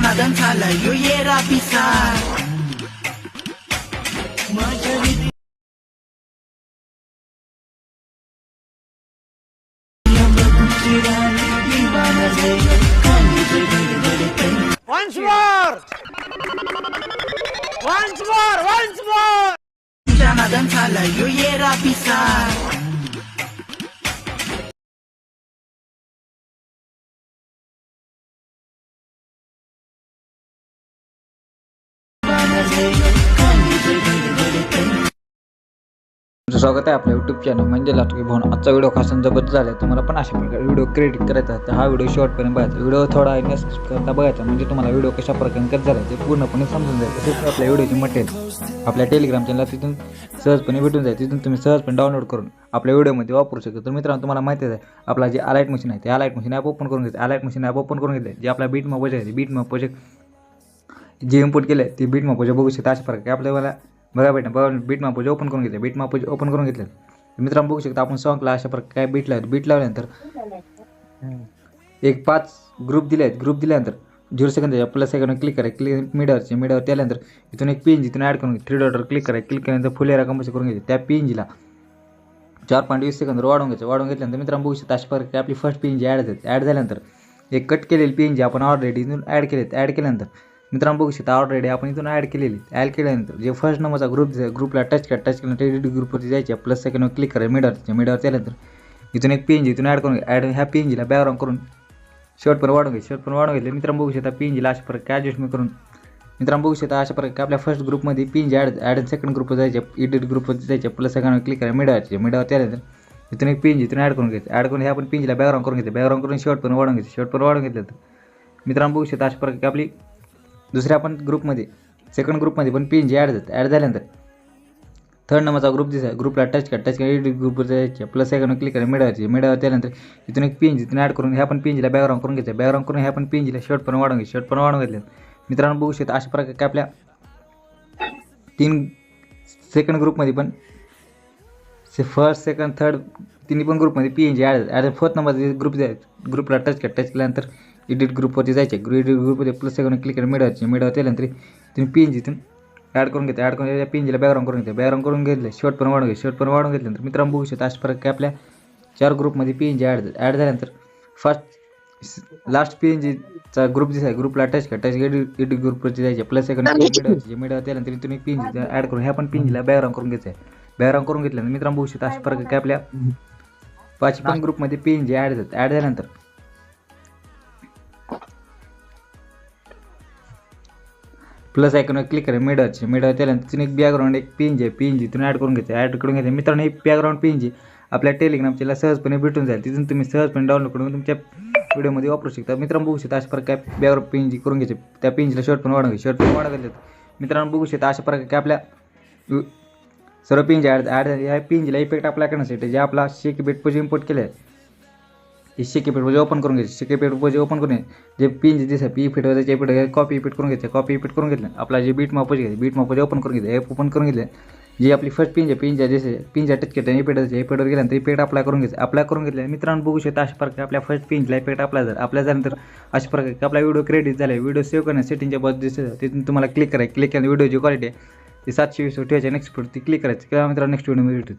नादन झाला यो येरा पिसार Once more! Once more! Once more! नादन झाला यो येरा पिसार स्वागत आहे आपल्या यूट्यूब चॅनल म्हणजे लाटकी भवन. आजचा व्हिडिओ खास जबरदस्त झाला. तुम्हाला पण अशा प्रकारे व्हिडिओ क्रिएट करायचा तर हा व्हिडिओ शेवटपर्यंत बघायचा. व्हिडिओ थोडा करता बघायचा म्हणजे तुम्हाला व्हिडिओ कशा प्रकारे कट झाला ते पूर्णपणे समजून जाईल. तसेच आपल्या व्हिडिओची मटेरियल आपल्या टेलिग्राम चॅनलला तिथून सहजपणे भेटून जाईल. तिथून तुम्ही सहजपणे डाउनलोड करून आपल्या व्हिडिओमध्ये वापरू शकता. तर मित्रांनो तुम्हाला माहिती आहे आपला जे अलाइट मशीन आहे ते अलाइट मशीन ॲप ओपन करून घ्यायचं. अलाइट मशीन ॲप ओपन करून घेतलं जे आपला बीटमॅप प्रोजेक्ट आहे बीटमॅप प्रोजेक्ट जे इम्पोर्ट केलं आहे ते बीटमॅप प्रोजेक्ट बघू शकता. अशा प्रकारे आपल्याला बघा बीटमॅप प्रोजेक्ट ओपन करून घेतलं. बीटमॅप प्रोजेक्ट ओपन करून घेतलं मित्रांनो बघू शकता आपण सॉन्गला अशा प्रकारे काय बीट लावल्यानंतर एक 5 ग्रुप दिले आहेत. ग्रुप दिल्यानंतर 0 सेकंद प्लस सेकंड क्लिक करा. क्लिक मीडियावर त्यानंतर इथून एक पीएनजी इथून ॲड करून घ्या. 3 डॉटवर क्लिक करा. क्लिक केल्यानंतर फुल एरा कंपोज करून घ्यायची. त्या पीएनजीला 4.20 सेकंद वाढवून घ्यायचं. वाढवून घेतल्यानंतर मित्रांनो बघू शकता अशा प्रकारे आपली फर्स्ट पीएनजी ॲड झाल्यानंतर एक कट केलेली पीएनजी आपण ऑलरेडी इथून ॲड केल्यानंतर मित्रांनो बघू शकता ऑलरेडी आपण इथून ॲड केल्यानंतर जे फर्स्ट नंबरचा ग्रुपला टच केल्यानंतर एडिट ग्रुपवरती जायचे. प्लस सेकंडवर क्लिक करा. मीडियावर त्यानंतर इथून एक पीएनजी इथून ॲड ह्या पीएनजीला बॅकग्राऊंड करून शेवटपर्यंत वाढवून घेतले. मित्रांनो बघू शकता पीएनजीला अशा प्रकारे ॲडजस्टमेंट करून मित्रांनो बघू शकता अशा प्रकारे आपल्या फर्स्ट ग्रुपमध्ये पीएनजी ॲड सेकंड ग्रुपवर जायचे. एडिट ग्रुपवरती जायचे. प्लस सेकंडवर क्लिक करा. मीडियावर त्यानंतर इथून एक पीएनजी इथून ॲड करून घ्यायचं. ॲड करून हे आपण पीएनजीला बॅकग्राऊंड करून घेते. बॅकग्राऊंड करून शेवटपर्यंत वाढवून घेतलं तर मित्रांनो बघू शकता अशा प्रकारे आपली दुसऱ्या पण ग्रुपमध्ये सेकंड ग्रुपमध्ये पण पीएनजी ॲड झाल्यानंतर थर्ड नंबरचा ग्रुप दिसा ग्रुपला टच करा. एडिट ग्रुपवर जायचे. प्लस सेकंड क्लिक करा. मीडियावर त्यानंतर इथून एक पीएनजी इथून ॲड करून ह्या पण पीएनजीला बॅकग्राऊंड करून घ्यायचं. बॅकग्राऊंड करून ह्या पण पीएनजीला शेवटपर्यंत वाढवून घेतलं मित्रांनो बघू शकता अशा प्रकारे आपल्या 3 सेकंड ग्रुपमध्ये पण फर्स्ट सेकंड थर्ड तिन्ही पण ग्रुपमध्ये पीएनजी ॲड फोर्थ नंबरचा ग्रुपला टच केल्यानंतर एडिट ग्रुपवरती जायचे. एडिट ग्रुपमध्ये प्लस सेकंड क्लिक करा. मीडियावर त्यानंतर तुम्ही पीएनजी इथून ॲड करून घेते. ॲड करून त्या पीएनजीला बॅकग्राऊंड करून घेतले. शेवटपर्यंत वाढवून घेतल्यानंतर मित्रांनो बघू शकता अशा प्रकारे आपल्या 4 ग्रुपमध्ये पीएनजी ॲड झाल्यानंतर फर्स्ट लास्ट पीएनजीचा ग्रुप दिसाय ग्रुपला टच एडिट ग्रुपवरती जायचे. प्लस सेकंड मीडियावर त्यानंतर इथून एक पीएनजी ॲड करून ह्या पण पीएनजीला बॅकग्राऊंड करून घ्यायचं आहे. बॅकग्राऊंड करून घेतल्यानंतर मित्रांनो बघू शकता अशा प्रकारे आपल्या 5 पण ग्रुपमध्ये पीएनजी ॲड झाल्यानंतर प्लस आयकॉनवर क्लिक करा. मीडियावर त्यानंतर तिथून एक बॅकग्राऊंड एक पीएनजी इथून ॲड करून घ्यायचं. मित्रांनो ही बॅकग्राऊंड पीएनजी आपल्या टेलिग्राम चॅनलला सहजपणे भेटून जाईल. तिथून तुम्ही सहजपणे डाउनलोड करून तुमच्या व्हिडिओमध्ये वापरू शकता. मित्रांनो बघू शकता अशा प्रकारे बॅकग्राऊंड पीएनजी करून घ्यायचे. त्या पीएनजीला शेवटपर्यंत वाढवून मित्रांनो बघू शकता अशा प्रकारे आपल्या सर्व पीएनजी ॲड झाली. ह्या पीएनजीला इफेक्ट अप्लाय करण्यासाठी जे आपला शेकीबेट पोज इम्पोर्ट केलं आहे हे शेकीबेट पोज ओपन करून घ्यायचे. शेकीबेट पोज ओपन करून जे पीएनजी दिसत पी इफेक्ट त्याच्या इफेक्ट कॉपी इफेक्ट करून घेतलं. आपला जे बीटमॅप पोज ओपन करून घेतलं. जी आपली फर्स्ट पीएनजी दिसते टच केलं इफेक्टवर गेल्यानंतर इफेक्ट अप्लाय करून घेतलं. मित्रांनो बघू शकता अशा प्रकारे आपल्या फर्स्ट पीएनजीला इफेक्ट अप्लाय झाल्यानंतर अशा प्रकारे आपला व्हिडिओ क्रेडिट झाला. व्हिडिओ सेव्ह करण्यास सेटिंगच्या बाजू दिसतं तिथून तुम्हाला क्लिक केल्यानंतर व्हिडिओची क्वालिटी ती 720 ठेवायची. नेक्स्ट ती क्लिक करायची. मित्रांनो नेक्स्ट व्हिडिओमध्ये भेटू.